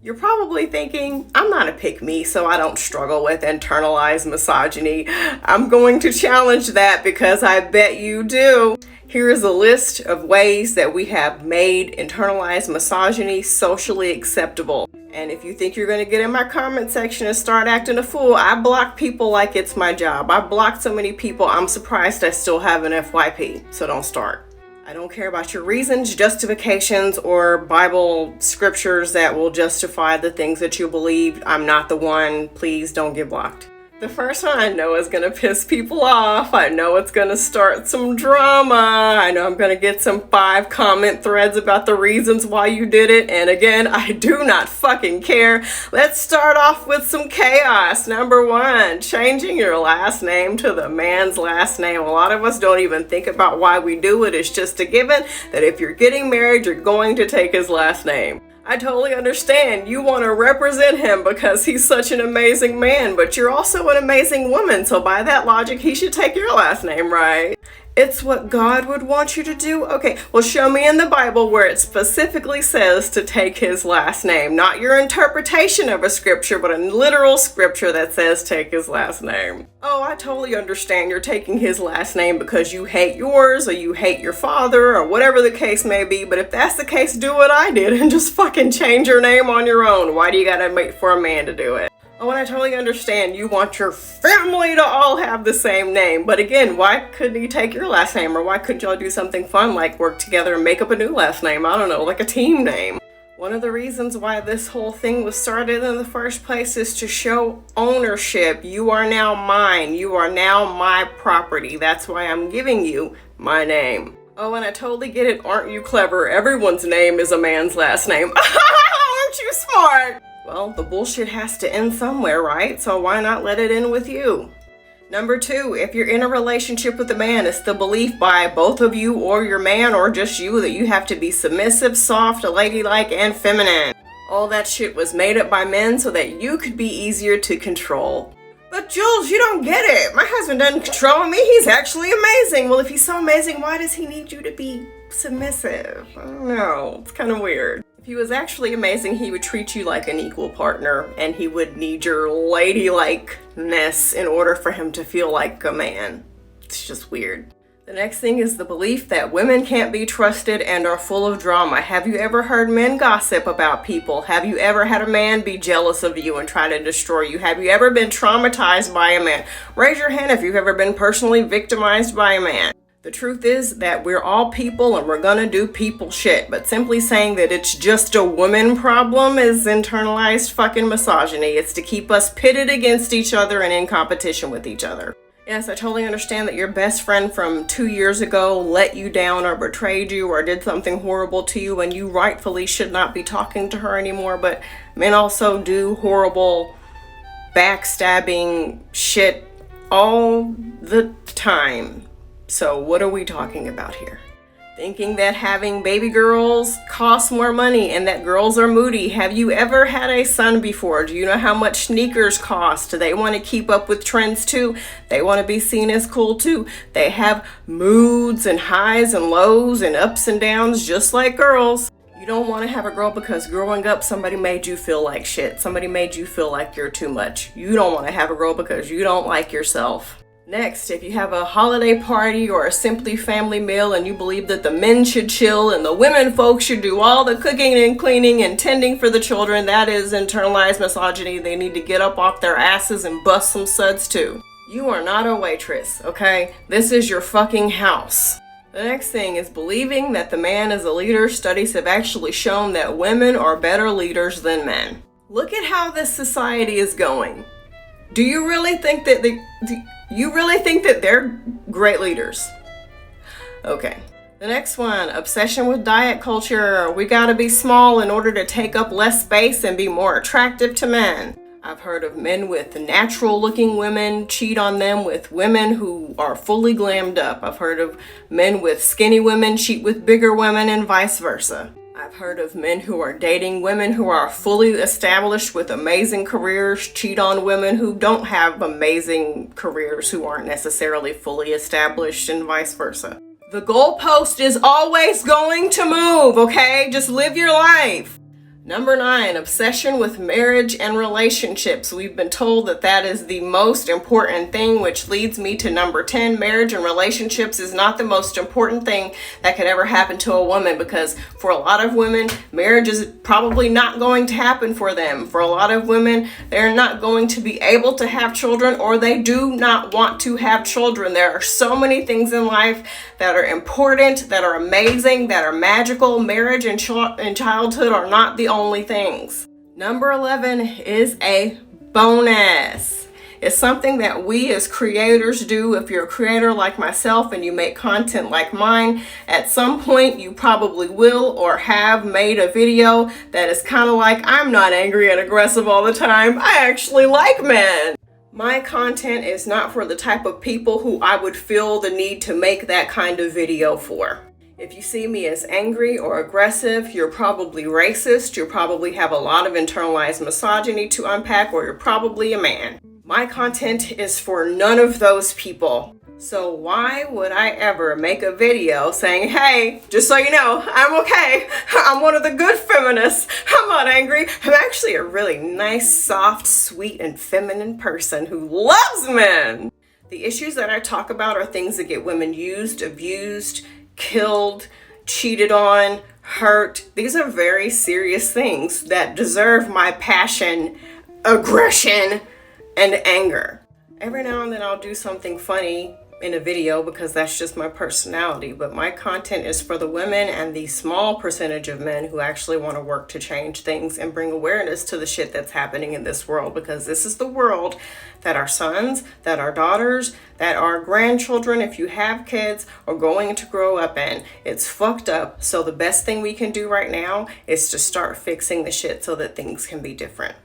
You're probably thinking, I'm not a pick-me, so I don't struggle with internalized misogyny. I'm going to challenge that because I bet you do. Here is a list of ways that we have made internalized misogyny socially acceptable. And if you think you're going to get in my comment section and start acting a fool, I block people like it's my job. I blocked so many people, I'm surprised I still have an FYP, so don't start. I don't care about your reasons, justifications, or Bible scriptures that will justify the things that you believe. I'm not the one. Please don't get blocked. The first one I know is going to piss people off. I know it's going to start some drama. I know I'm going to get some 5 comment threads about the reasons why you did it. And again, I do not fucking care. Let's start off with some chaos. Number 1, changing your last name to the man's last name. A lot of us don't even think about why we do it. It's just a given that if you're getting married, you're going to take his last name. I totally understand. You want to represent him because he's such an amazing man, but you're also an amazing woman, so by that logic, he should take your last name, right? It's what God would want you to do? Okay, well, show me in the Bible where it specifically says to take his last name. Not your interpretation of a scripture, but a literal scripture that says take his last name. Oh, I totally understand you're taking his last name because you hate yours or you hate your father or whatever the case may be, but if that's the case, do what I did and just fucking change your name on your own. Why do you gotta wait for a man to do it? Oh, and I totally understand you want your family to all have the same name. But again, why couldn't he take your last name? Or why couldn't y'all do something fun like work together and make up a new last name? I don't know, like a team name. One of the reasons why this whole thing was started in the first place is to show ownership. You are now mine. You are now my property. That's why I'm giving you my name. Oh, and I totally get it. Aren't you clever? Everyone's name is a man's last name. Aren't you smart? Well, the bullshit has to end somewhere, right? So why not let it end with you? Number 2, if you're in a relationship with a man, it's the belief by both of you or your man or just you that you have to be submissive, soft, ladylike, and feminine. All that shit was made up by men so that you could be easier to control. But Jules, you don't get it. My husband doesn't control me. He's actually amazing. Well, if he's so amazing, why does he need you to be submissive? I don't know. It's kind of weird. If he was actually amazing, he would treat you like an equal partner, and he would need your ladylikeness in order for him to feel like a man. It's just weird. The next thing is the belief that women can't be trusted and are full of drama. Have you ever heard men gossip about people? Have you ever had a man be jealous of you and try to destroy you? Have you ever been traumatized by a man? Raise your hand if you've ever been personally victimized by a man. The truth is that we're all people and we're gonna do people shit, but simply saying that it's just a woman problem is internalized fucking misogyny. It's to keep us pitted against each other and in competition with each other. Yes, I totally understand that your best friend from 2 years ago let you down or betrayed you or did something horrible to you and you rightfully should not be talking to her anymore, but men also do horrible backstabbing shit all the time. So what are we talking about here? Thinking that having baby girls costs more money and that girls are moody. Have you ever had a son before? Do you know how much sneakers cost? They want to keep up with trends too. They want to be seen as cool too. They have moods and highs and lows and ups and downs just like girls. You don't want to have a girl because growing up somebody made you feel like shit. Somebody made you feel like you're too much. You don't want to have a girl because you don't like yourself. Next, if you have a holiday party or a simply family meal and you believe that the men should chill and the women folks should do all the cooking and cleaning and tending for the children, that is internalized misogyny. They need to get up off their asses and bust some suds too. You are not a waitress, okay? This is your fucking house. The next thing is believing that the man is a leader. Studies have actually shown that women are better leaders than men. Look at how this society is going. Do you really think that they're great leaders? Okay. The next one, obsession with diet culture. We gotta be small in order to take up less space and be more attractive to men. I've heard of men with natural looking women cheat on them with women who are fully glammed up. I've heard of men with skinny women cheat with bigger women and vice versa. I've heard of men who are dating women who are fully established with amazing careers cheat on women who don't have amazing careers, who aren't necessarily fully established, and vice versa. The goalpost is always going to move, okay? Just live your life. Number 9, obsession with marriage and relationships. We've been told that that is the most important thing, which leads me to number 10. Marriage and relationships is not the most important thing that could ever happen to a woman, because for a lot of women, marriage is probably not going to happen for them. For a lot of women, they're not going to be able to have children, or they do not want to have children. There are so many things in life that are important, that are amazing, that are magical. Marriage and childhood are not the only things. Number 11 is a bonus. It's something that we as creators do. If you're a creator like myself and you make content like mine, at some point you probably will or have made a video that is kind of like, I'm not angry and aggressive all the time. I actually like men. My content is not for the type of people who I would feel the need to make that kind of video for. If you see me as angry or aggressive, you're probably racist, you probably have a lot of internalized misogyny to unpack, or you're probably a man. My content is for none of those people. So why would I ever make a video saying, hey, just so you know, I'm okay. I'm one of the good feminists. I'm not angry. I'm actually a really nice, soft, sweet, and feminine person who loves men. The issues that I talk about are things that get women used, abused, killed, cheated on, hurt. These are very serious things that deserve my passion, aggression, and anger. Every now and then I'll do something funny in a video because that's just my personality, but my content is for the women and the small percentage of men who actually want to work to change things and bring awareness to the shit that's happening in this world, because this is the world that our sons, that our daughters, that our grandchildren, if you have kids, are going to grow up in. It's fucked up. So the best thing we can do right now is to start fixing the shit so that things can be different.